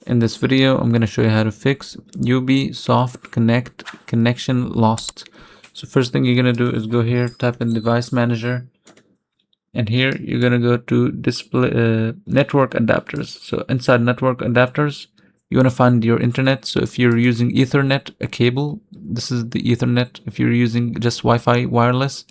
In this video, I'm going to show you how to fix Ubisoft Connect connection lost. So first thing you're going to do is go here, type in device manager, and here you're going to go to display network adapters. So inside network adapters, you want to find your internet. So if you're using Ethernet, a cable, this is the Ethernet. If you're using just Wi-Fi wireless,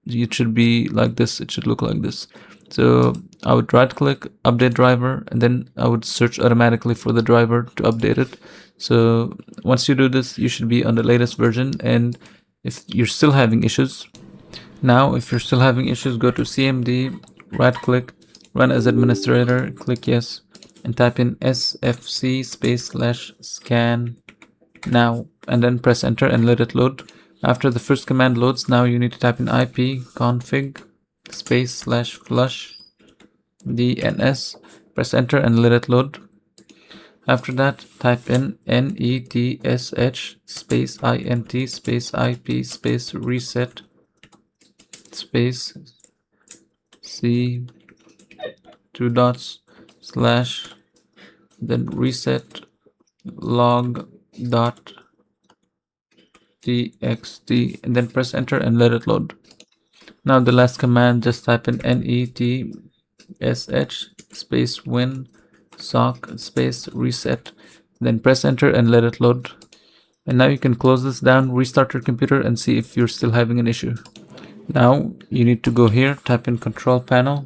it should be like this. It should look like this. So I would right click, update driver, and then I would search automatically for the driver to update it. So once you do this, you should be on the latest version. And if you're still having issues, go to CMD, right click, run as administrator, click yes, and type in sfc /scan now, and then press enter and let it load. After the first command loads, now you need to type in ipconfig /flush DNS, press enter and let it load. After that, type in netsh int ip reset c / then reset log dot txt, and then press enter and let it load. Now the last command, just type in netsh win sock reset, then press enter and let it load. And now you can close this down, restart your computer, and see if you're still having an issue. Now you need to go here, type in control panel,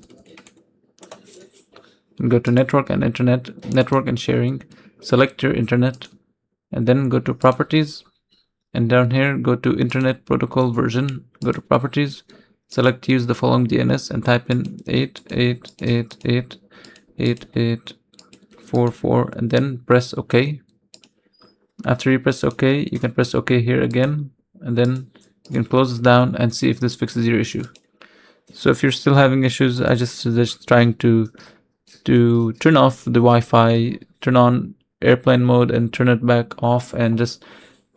and go to network and internet, network and sharing, select your internet, and then go to properties, and down here go to internet protocol version, go to properties, select use the following DNS, and type in 88888844, and then press OK. After you press OK, you can press OK here again, and then you can close this down and see if this fixes your issue. So if you're still having issues, I just suggest trying to turn off the Wi-Fi, turn on airplane mode and turn it back off, and just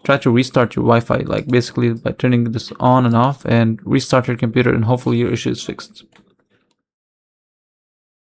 try to restart your Wi-Fi, like basically by turning this on and off, and restart your computer, and hopefully your issue is fixed.